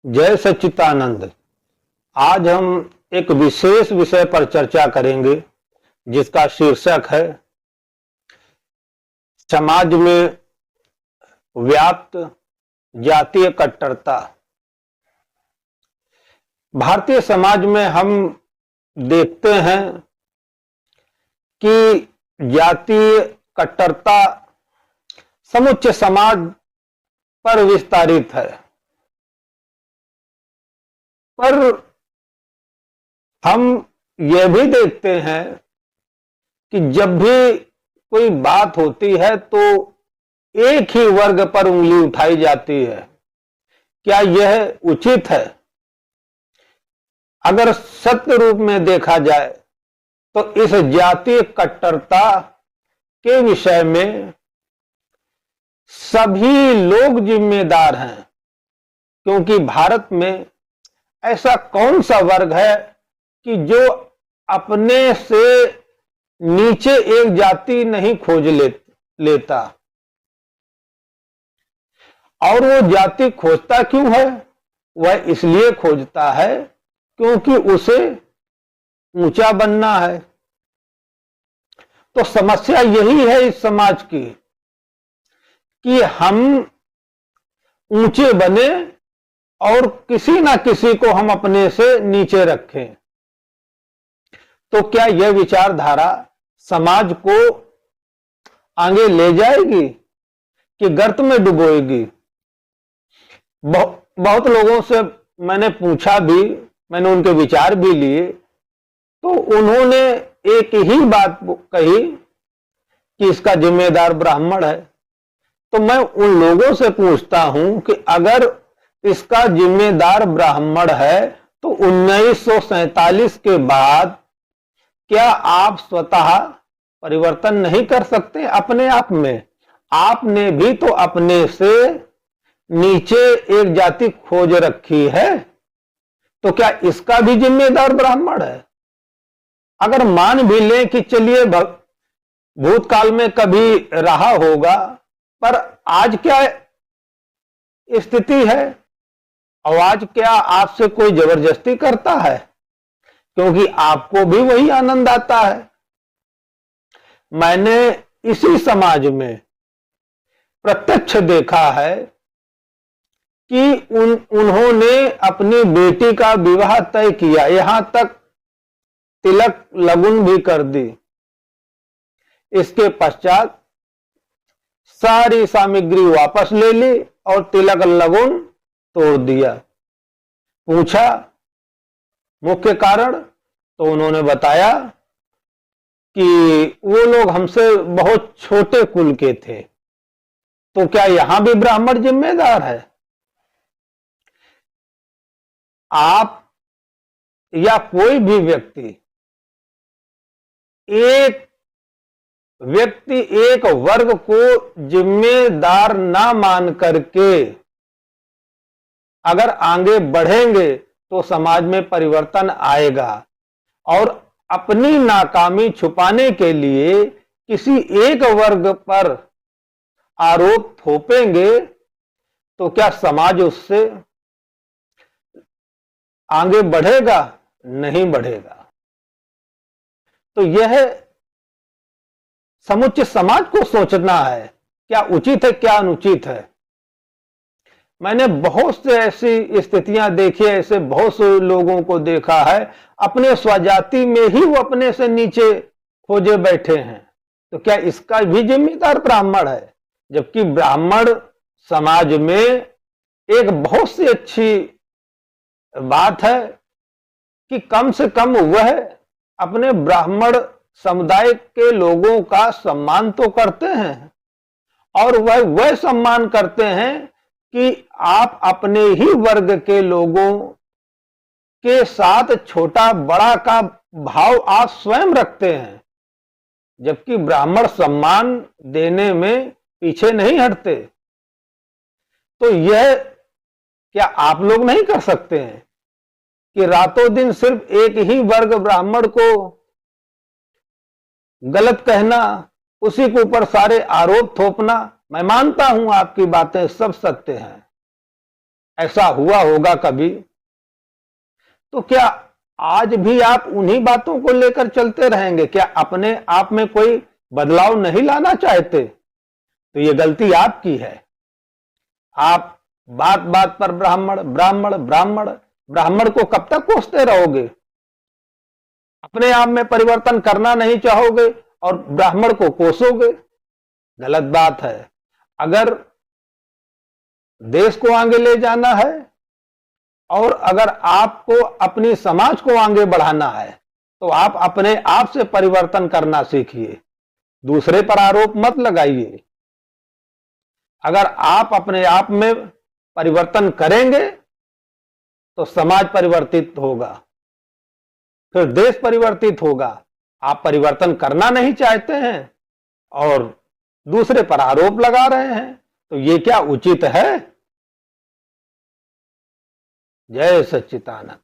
जय सच्चिदानंद। आज हम एक विशेष विषय पर चर्चा करेंगे जिसका शीर्षक है समाज में व्याप्त जातीय कट्टरता। भारतीय समाज में हम देखते हैं कि जातीय कट्टरता समुच्चय समाज पर विस्तारित है, पर हम यह भी देखते हैं कि जब भी कोई बात होती है तो एक ही वर्ग पर उंगली उठाई जाती है। क्या यह उचित है? अगर सत्य रूप में देखा जाए तो इस जातीय कट्टरता के विषय में सभी लोग जिम्मेदार हैं, क्योंकि भारत में ऐसा कौन सा वर्ग है कि जो अपने से नीचे एक जाति नहीं खोज लेता। और वो जाति खोजता क्यों है? वह इसलिए खोजता है क्योंकि उसे ऊंचा बनना है। तो समस्या यही है इस समाज की कि हम ऊंचे बने और किसी ना किसी को हम अपने से नीचे रखें। तो क्या यह विचारधारा समाज को आगे ले जाएगी कि गर्त में डुबोएगी? बहुत लोगों से मैंने पूछा भी, मैंने उनके विचार भी लिए, तो उन्होंने एक ही बात कही कि इसका जिम्मेदार ब्राह्मण है। तो मैं उन लोगों से पूछता हूं कि अगर इसका जिम्मेदार ब्राह्मण है तो 1947 के बाद क्या आप स्वतः परिवर्तन नहीं कर सकते अपने आप में? आपने भी तो अपने से नीचे एक जाति खोज रखी है, तो क्या इसका भी जिम्मेदार ब्राह्मण है? अगर मान भी लें कि चलिए भूतकाल में कभी रहा होगा, पर आज क्या स्थिति है? और आज क्या आपसे कोई जबरदस्ती करता है? क्योंकि आपको भी वही आनंद आता है। मैंने इसी समाज में प्रत्यक्ष देखा है कि उन्होंने अपनी बेटी का विवाह तय किया, यहां तक तिलक लगन भी कर दी। इसके पश्चात सारी सामग्री वापस ले ली और तिलक लगन तोड़ दिया। पूछा मुख्य कारण, तो उन्होंने बताया कि वो लोग हमसे बहुत छोटे कुल के थे। तो क्या यहां भी ब्राह्मण जिम्मेदार है? आप या कोई भी व्यक्ति एक वर्ग को जिम्मेदार ना मान करके अगर आगे बढ़ेंगे तो समाज में परिवर्तन आएगा। और अपनी नाकामी छुपाने के लिए किसी एक वर्ग पर आरोप थोपेंगे तो क्या समाज उससे आगे बढ़ेगा? नहीं बढ़ेगा। तो यह समुच्चय समाज को सोचना है, क्या उचित है, क्या अनुचित है। मैंने बहुत से ऐसी स्थितियां देखी, ऐसे बहुत से लोगों को देखा है अपने स्वजाति में ही वो अपने से नीचे खोजे बैठे हैं। तो क्या इसका भी जिम्मेदार ब्राह्मण है? जबकि ब्राह्मण समाज में एक बहुत सी अच्छी बात है कि कम से कम वह अपने ब्राह्मण समुदाय के लोगों का सम्मान तो करते हैं, और वह सम्मान करते हैं कि आप अपने ही वर्ग के लोगों के साथ छोटा बड़ा का भाव आप स्वयं रखते हैं। जबकि ब्राह्मण सम्मान देने में पीछे नहीं हटते। तो यह क्या आप लोग नहीं कर सकते हैं कि रातों दिन सिर्फ एक ही वर्ग ब्राह्मण को गलत कहना, उसी के ऊपर सारे आरोप थोपना? मैं मानता हूं आपकी बातें सब सत्य हैं, ऐसा हुआ होगा कभी। तो क्या आज भी आप उन्हीं बातों को लेकर चलते रहेंगे? क्या अपने आप में कोई बदलाव नहीं लाना चाहते? तो ये गलती आपकी है। आप बात बात पर ब्राह्मण ब्राह्मण ब्राह्मण ब्राह्मण को कब तक कोसते रहोगे? अपने आप में परिवर्तन करना नहीं चाहोगे और ब्राह्मण को कोसोगे। गलत बात है। अगर देश को आगे ले जाना है और अगर आपको अपनी समाज को आगे बढ़ाना है तो आप अपने आप से परिवर्तन करना सीखिए, दूसरे पर आरोप मत लगाइए। अगर आप अपने आप में परिवर्तन करेंगे तो समाज परिवर्तित होगा, फिर देश परिवर्तित होगा। आप परिवर्तन करना नहीं चाहते हैं और दूसरे पर आरोप लगा रहे हैं, तो ये क्या उचित है? जय सच्चिदानंद।